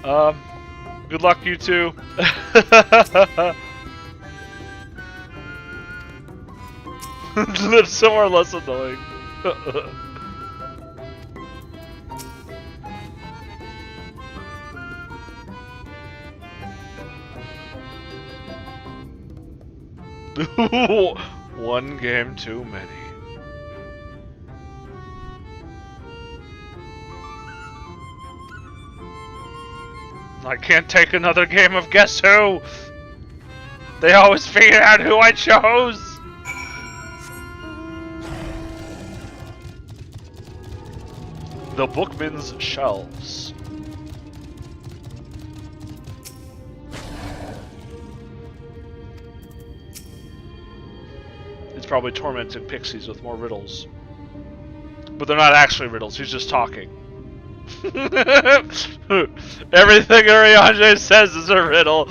Good luck, you two. Live somewhere less annoying. One game too many. I can't take another game of Guess Who! They always figure out who I chose! The Bookman's Shelves. It's probably tormenting pixies with more riddles. But they're not actually riddles, he's just talking. Everything Urianger says is a riddle.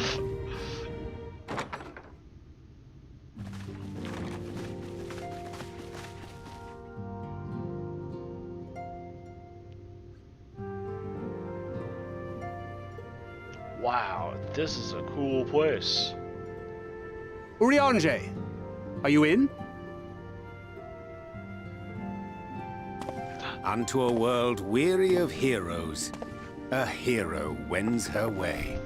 Wow, this is a cool place. Urianger, are you in? Unto a world weary of heroes, a hero wends her way.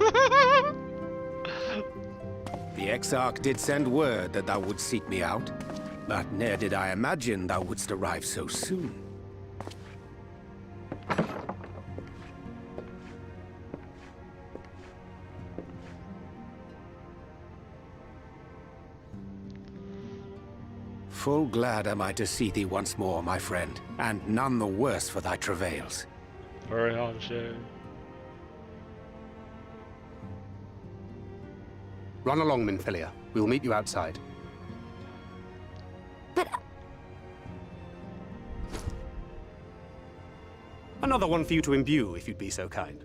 The Exarch did send word that thou wouldst seek me out, but ne'er did I imagine thou wouldst arrive so soon. Full glad am I to see thee once more, my friend, and none the worse for thy travails. Urianger. Run along, Minfilia. We'll meet you outside. But... Another one for you to imbue, if you'd be so kind.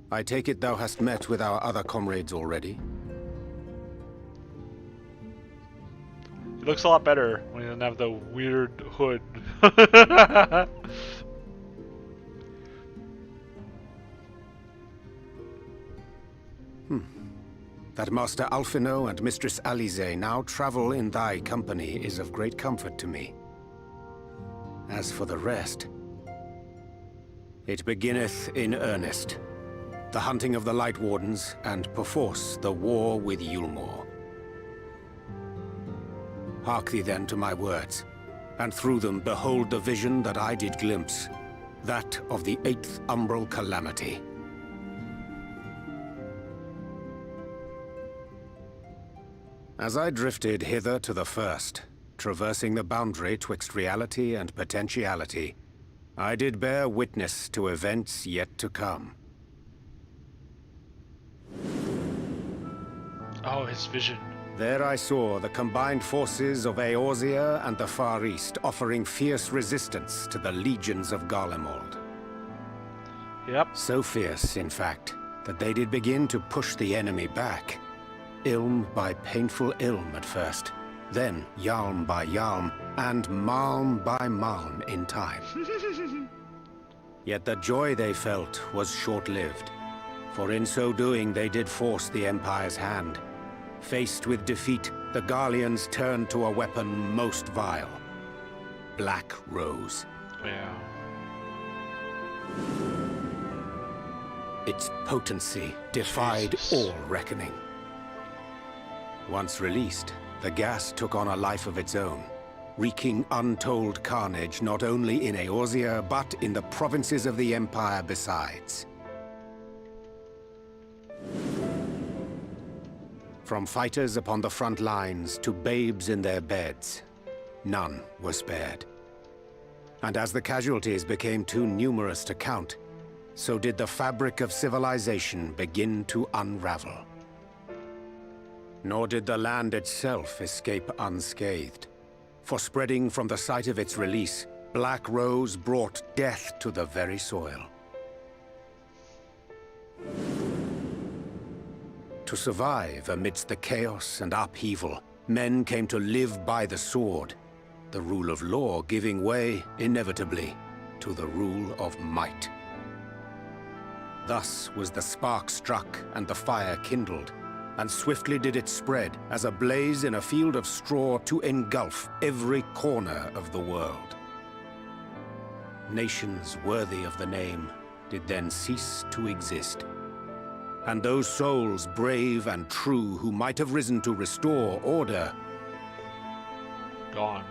I take it thou hast met with our other comrades already? He looks a lot better when he doesn't have the weird hood. That Master Alphino and Mistress Alize now travel in thy company is of great comfort to me. As for the rest, it beginneth in earnest. The hunting of the Light Wardens, and perforce the war with Yulmore. Hark thee then to my words, and through them behold the vision that I did glimpse, that of the 8th Umbral Calamity. As I drifted hither to the first, traversing the boundary twixt reality and potentiality, I did bear witness to events yet to come. Oh, his vision. There I saw the combined forces of Eorzea and the Far East offering fierce resistance to the legions of Garlemald. Yep. So fierce, in fact, that they did begin to push the enemy back. Ilm by painful ilm at first, then Yalm by Yalm, and Malm by Malm in time. Yet the joy they felt was short-lived, for in so doing they did force the Empire's hand. Faced with defeat, the Garleans turned to a weapon most vile. Black Rose. Yeah. Its potency defied all reckoning. Once released, the gas took on a life of its own, wreaking untold carnage not only in Eorzea, but in the provinces of the Empire besides. From fighters upon the front lines to babes in their beds, none were spared. And as the casualties became too numerous to count, so did the fabric of civilization begin to unravel. Nor did the land itself escape unscathed. For spreading from the site of its release, Black Rose brought death to the very soil. To survive amidst the chaos and upheaval, men came to live by the sword, the rule of law giving way, inevitably, to the rule of might. Thus was the spark struck and the fire kindled, and swiftly did it spread as a blaze in a field of straw to engulf every corner of the world. Nations worthy of the name did then cease to exist. And those souls brave and true who might have risen to restore order, Gone.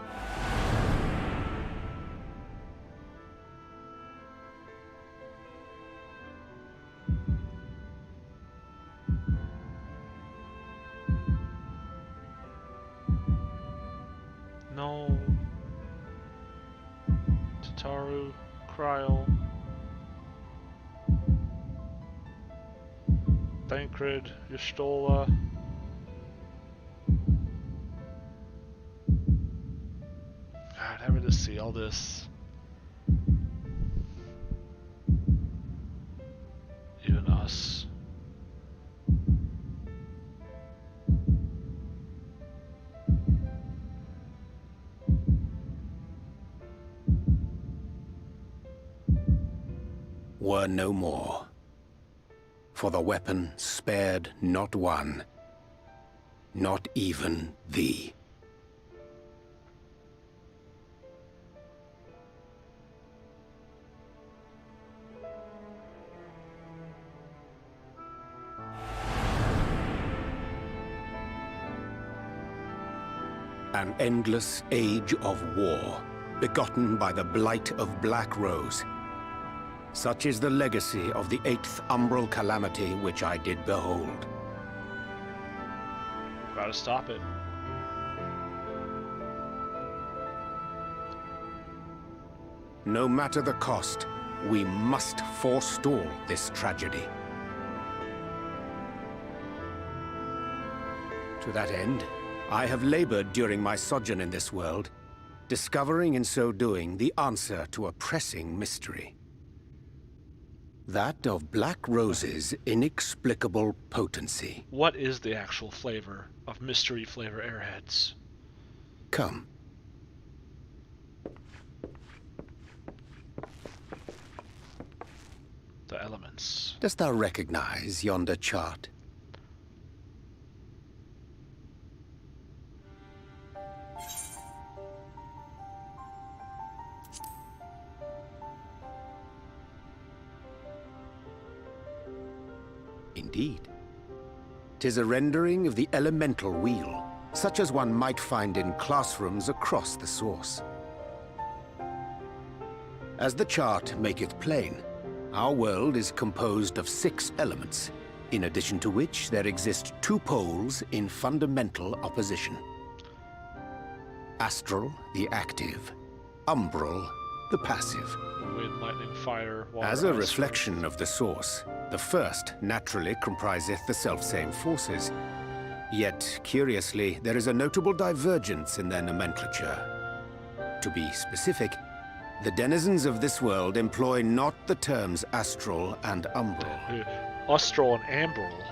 No. Tataru, Kryl, Thancred, Y'shtola. God, having to see all this. Even us. were no more. For the weapon spared not one, not even thee. An endless age of war, begotten by the blight of Black Rose. Such is the legacy of the 8th umbral calamity which I did behold. Gotta stop it. No matter the cost, we must forestall this tragedy. To that end, I have labored during my sojourn in this world, discovering in so doing the answer to a pressing mystery. That of Black Rose's inexplicable potency. What is the actual flavor of mystery flavor airheads? Come. The elements. Dost thou recognize yonder chart? Indeed. 'Tis a rendering of the elemental wheel, such as one might find in classrooms across the source. As the chart maketh plain, our world is composed of 6 elements, in addition to which there exist 2 poles in fundamental opposition. Astral, the active; umbral, the passive. Wind, lightning, fire, water, As a ice, reflection of the source, the first naturally compriseth the selfsame forces. Yet, curiously, there is a notable divergence in their nomenclature. To be specific, the denizens of this world employ not the terms astral and umbral. Austral and ambral.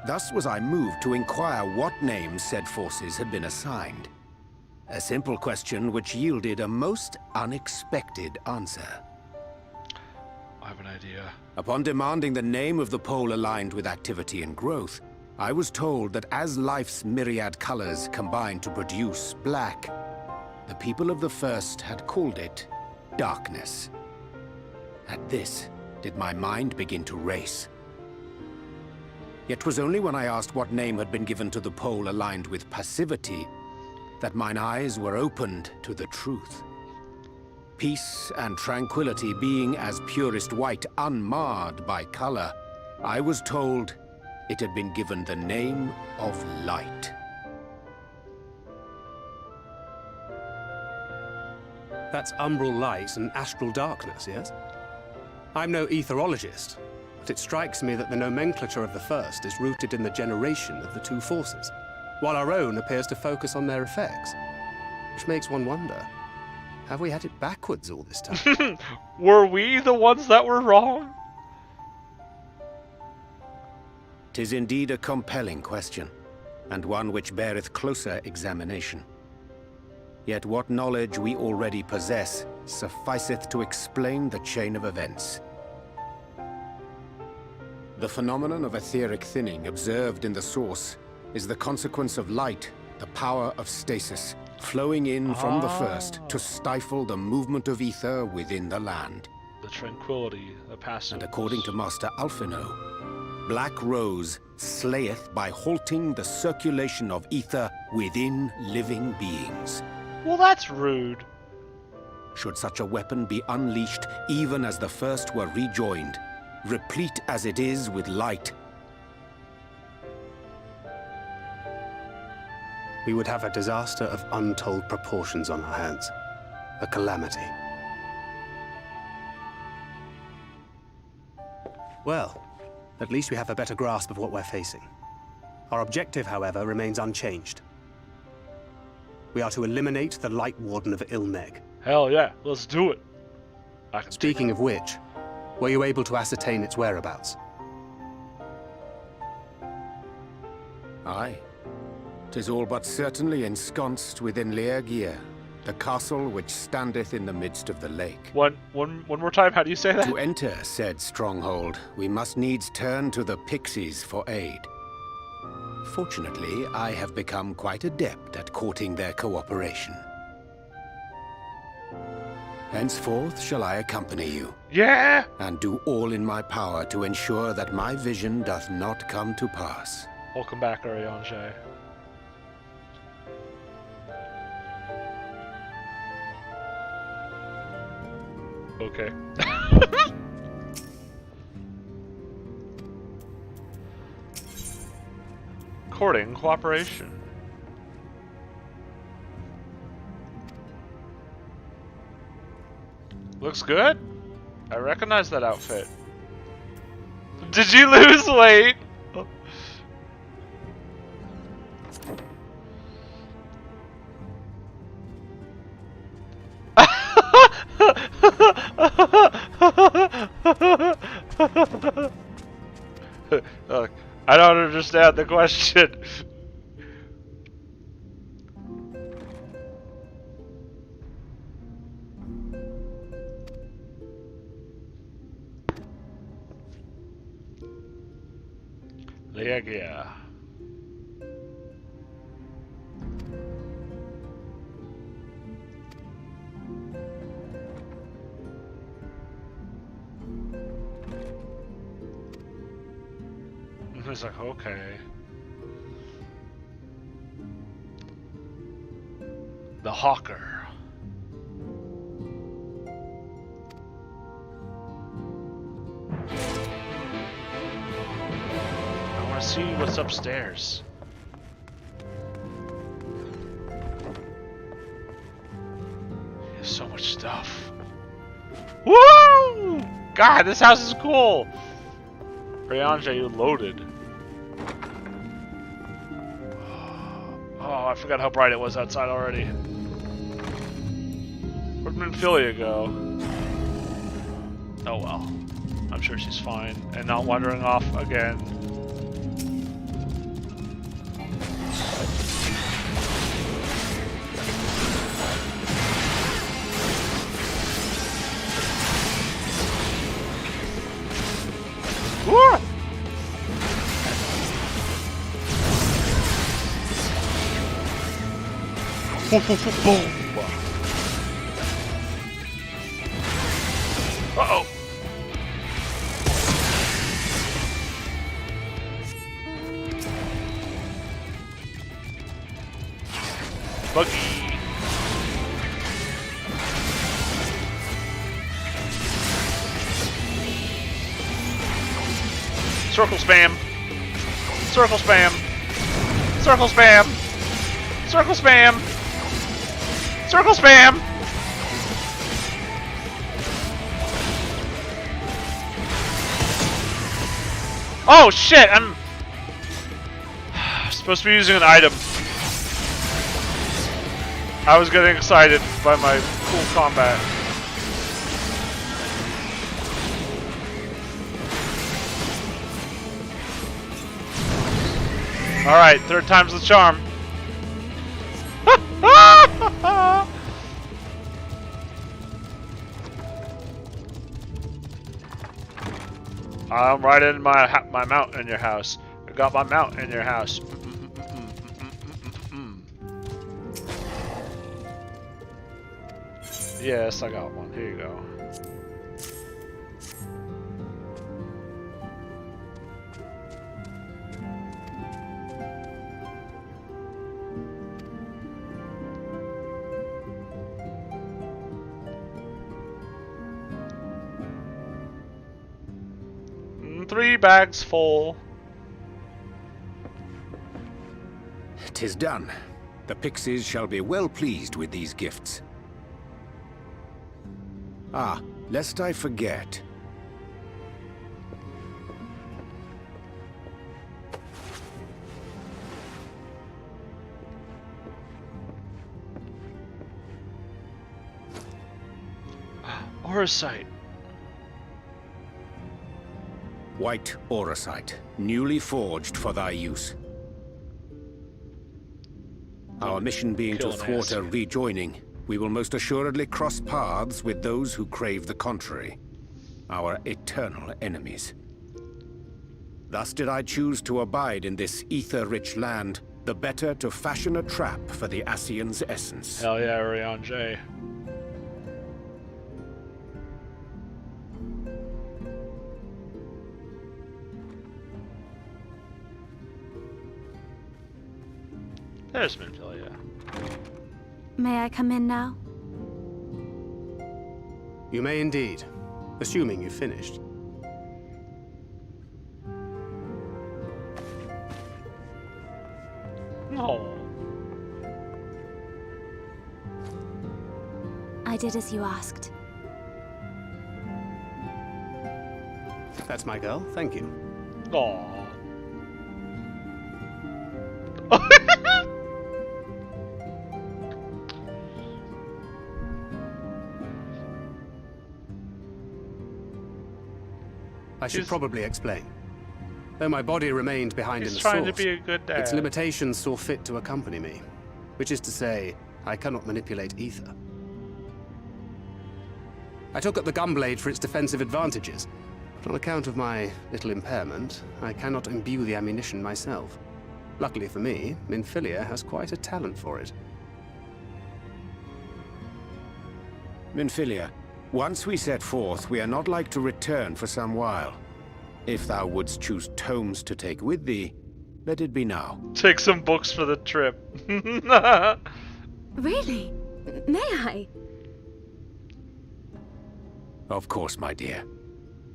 Thus was I moved to inquire what names said forces had been assigned. A simple question which yielded a most unexpected answer. I have an idea. Upon demanding the name of the pole aligned with activity and growth, I was told that as life's myriad colors combine to produce black, the people of the first had called it darkness. At this, did my mind begin to race. Yet 'twas only when I asked what name had been given to the pole aligned with passivity that mine eyes were opened to the truth. Peace and tranquility being as purest white, unmarred by color, I was told it had been given the name of light. That's umbral light and astral darkness, yes? I'm no etherologist, but it strikes me that the nomenclature of the first is rooted in the generation of the 2 forces, while our own appears to focus on their effects. Which makes one wonder, have we had it backwards all this time? Were we the ones that were wrong? 'Tis indeed a compelling question, and one which beareth closer examination. Yet what knowledge we already possess sufficeth to explain the chain of events. The phenomenon of etheric thinning observed in the source is the consequence of light, the power of stasis, flowing in from the first to stifle the movement of ether within the land. The tranquility, the passive. And according to Master Alphino, Black Rose slayeth by halting the circulation of ether within living beings. Well, that's rude. Should such a weapon be unleashed even as the first were rejoined, replete as it is with light, we would have a disaster of untold proportions on our hands. A calamity. Well, at least we have a better grasp of what we're facing. Our objective, however, remains unchanged. We are to eliminate the Light Warden of Ilneg. Hell yeah, let's do it. Speaking of which, were you able to ascertain its whereabouts? Aye. 'Tis all but certainly ensconced within Urianger, the castle which standeth in the midst of the lake. One more time, how do you say that? To enter said stronghold, we must needs turn to the pixies for aid. Fortunately, I have become quite adept at courting their cooperation. Henceforth shall I accompany you. Yeah! And do all in my power to ensure that my vision doth not come to pass. Welcome back, Urianger. Okay. Courting cooperation. Looks good. I recognize that outfit. Did you lose weight? Look, I don't understand the question. Urianger. He's like, okay. The Hawker. I want to see what's upstairs. There's so much stuff. Woo! God, this house is cool. Urianger, you loaded. Oh, I forgot how bright it was outside already. Where'd Minfilia go? Oh well. I'm sure she's fine and not wandering off again. Woo! Boom! Uh-oh! Buggy! Circle spam! Circle spam! Circle spam! Circle spam! Circle spam! Oh shit, I'm supposed to be using an item. I was getting excited by my cool combat. Alright, third time's the charm. I'm right in my mount in your house. I got my mount in your house. Yes, I got one. Here you go. Three bags full. 'Tis done. The pixies shall be well pleased with these gifts. Ah, lest I forget. Orosite. White orosite, newly forged for thy use. Our mission being to thwart a rejoining, we will most assuredly cross paths with those who crave the contrary, our eternal enemies. Thus did I choose to abide in this ether-rich land, the better to fashion a trap for the Ascian's essence. Hell yeah, Urianger. There's Minfilia. May I come in now? You may indeed, assuming you've finished. No. I did as you asked. That's my girl, thank you. Aww. I should probably explain. Though my body remained behind in the He's trying source, to be a good dad. its limitations saw fit to accompany me. Which is to say, I cannot manipulate ether. I took up the gunblade for its defensive advantages, but on account of my little impairment, I cannot imbue the ammunition myself. Luckily for me, Minfilia has quite a talent for it. Minfilia, once we set forth, we are not like to return for some while. If thou wouldst choose tomes to take with thee, let it be now. Take some books for the trip. Really? May I? Of course, my dear.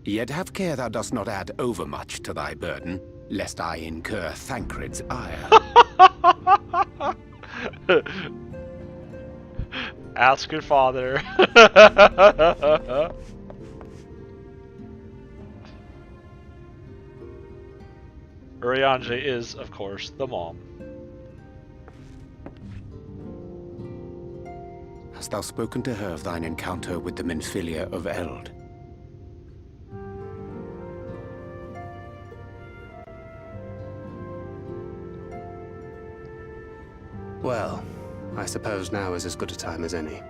Yet have care thou dost not add overmuch to thy burden, lest I incur Thancred's ire. Ask your father. Urianger is, of course, the mom. Hast thou spoken to her of thine encounter with the Minfilia of Eld? Well, I suppose now is as good a time as any.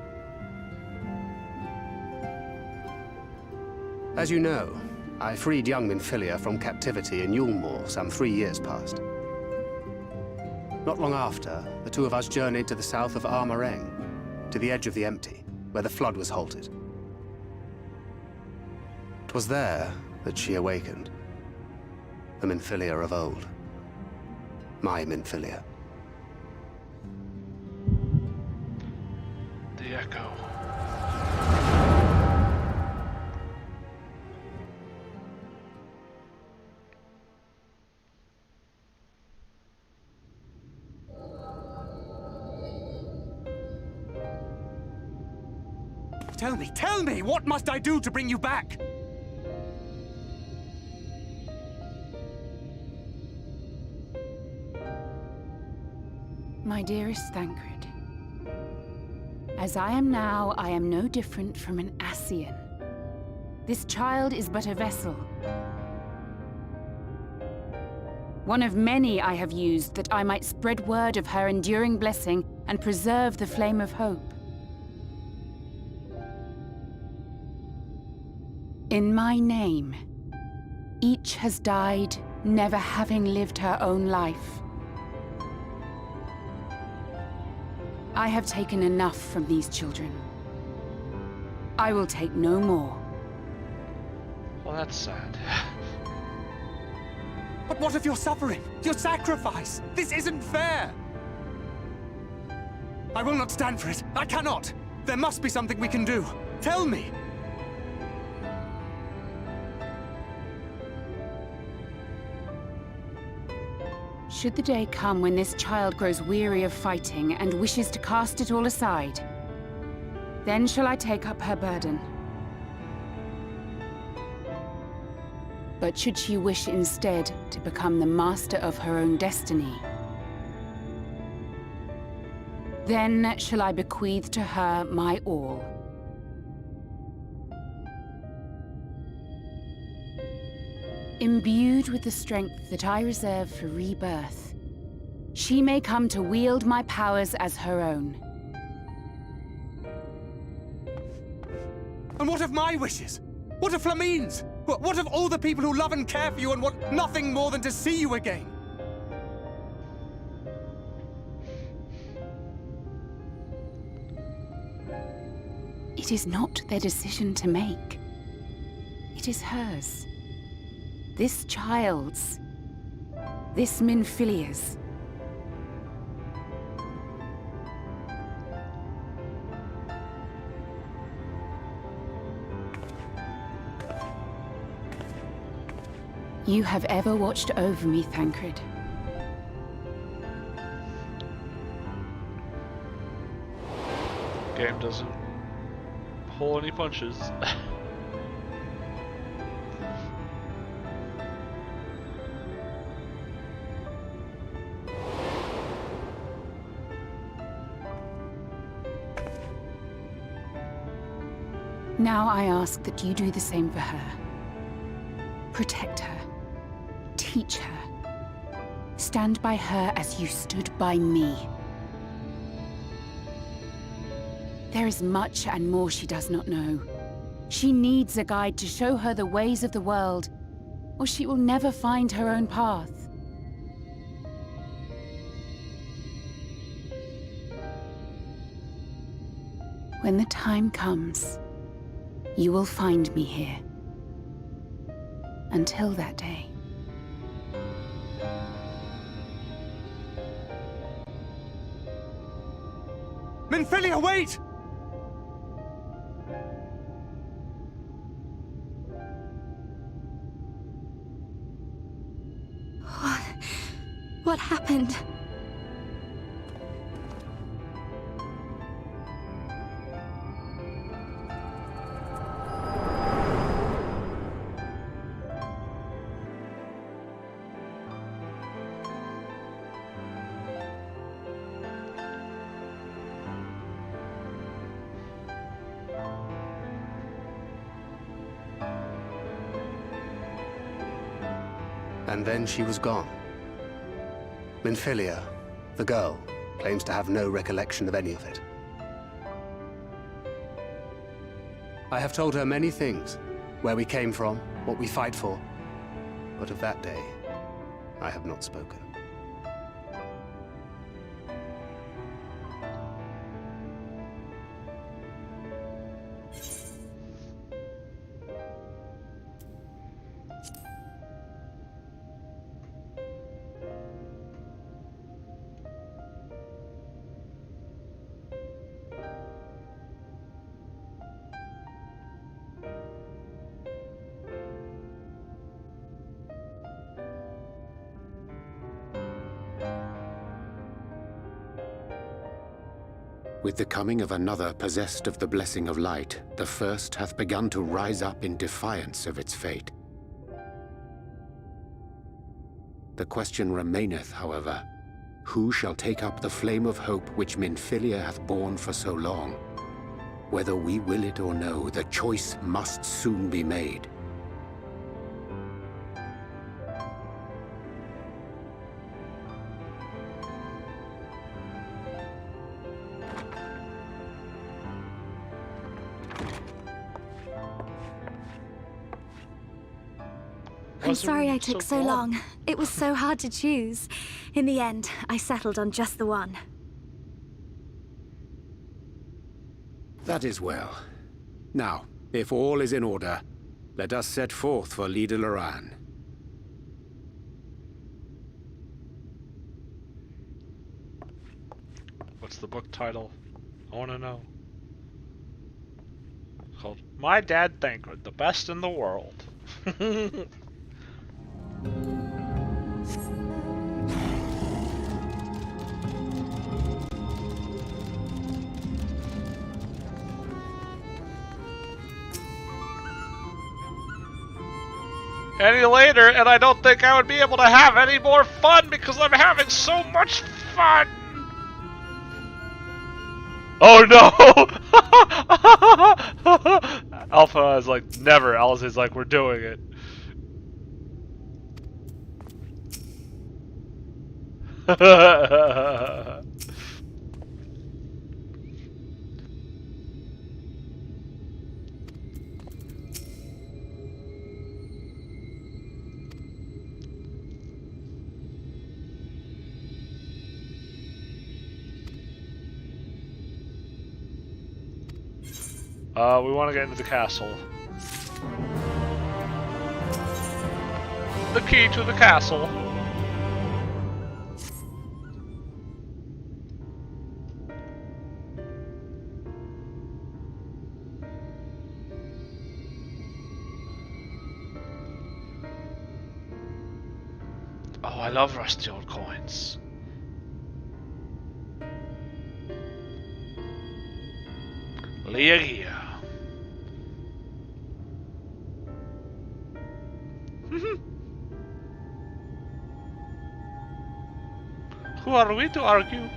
As you know, I freed young Minfilia from captivity in Yulmore some 3 years past. Not long after, the two of us journeyed to the south of Armareng, to the edge of the Empty, where the flood was halted. 'Twas there that she awakened. The Minfilia of old. My Minfilia. The Echo. Tell me, what must I do to bring you back? My dearest Thancred, as I am now, I am no different from an Ascian. This child is but a vessel. One of many I have used that I might spread word of her enduring blessing and preserve the flame of hope. In my name, each has died, never having lived her own life. I have taken enough from these children. I will take no more. Well, that's sad. But what of your suffering? Your sacrifice? This isn't fair! I will not stand for it. I cannot! There must be something we can do. Tell me! Should the day come when this child grows weary of fighting and wishes to cast it all aside, then shall I take up her burden. But should she wish instead to become the master of her own destiny, then shall I bequeath to her my all. Imbued with the strength that I reserve for rebirth, she may come to wield my powers as her own. And what of my wishes? What of Flamine's? What of all the people who love and care for you and want nothing more than to see you again? It is not their decision to make. It is hers. This child's. This Minfilia's. You have ever watched over me, Thancred. Game doesn't pull any punches. Now I ask that you do the same for her. Protect her. Teach her. Stand by her as you stood by me. There is much and more she does not know. She needs a guide to show her the ways of the world, or she will never find her own path. When the time comes, you will find me here. Until that day. Minfilia, wait! What happened? And then she was gone. Minfilia, the girl, claims to have no recollection of any of it. I have told her many things. Where we came from, what we fight for. But of that day, I have not spoken. With the coming of another possessed of the blessing of light, the first hath begun to rise up in defiance of its fate. The question remaineth, however, who shall take up the flame of hope which Minfilia hath borne for so long? Whether we will it or no, the choice must soon be made. I'm sorry I took so blunt. long. It was so hard to choose. In the end, I settled on just the one. That is well. Now, if all is in order, let us set forth for Leader Loran. What's the book title? I want to know. Called My Dad Thancred, the Best in the World. Any later, and I don't think I would be able to have any more fun because I'm having so much fun. Oh no! Alpha is like, never. Alice is like, we're doing it. We want to get into the castle. The key to the castle. Oh, I love rusty old coins. Urianger. Who are we to argue?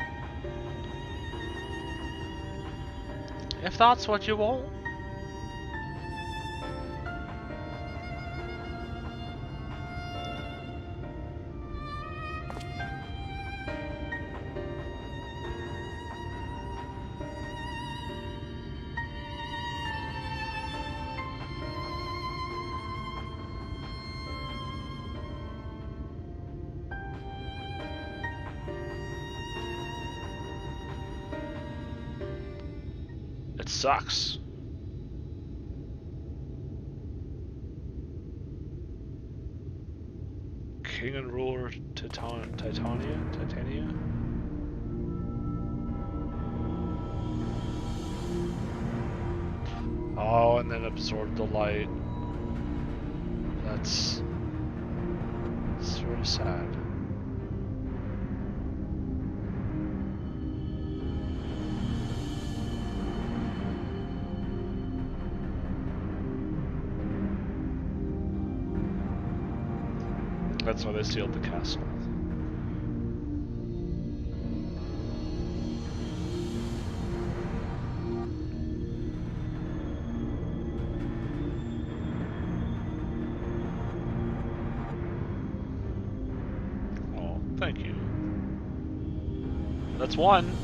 If that's what you want. It sucks. King and ruler Titania? Oh, and then absorb the light. That's sort of sad. That's why they sealed the castle. Oh, thank you. That's one.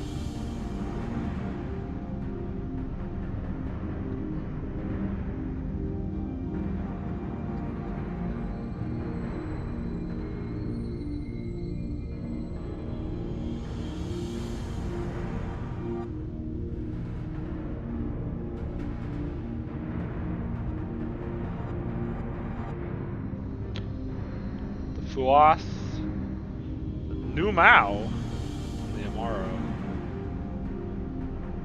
Fuath, New Mao, and the Amaro.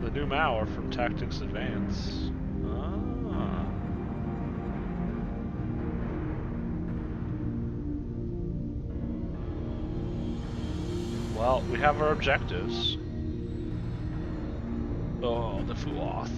The New Mao are from Tactics Advance. Ah. Well, we have our objectives. Oh, the Fuath.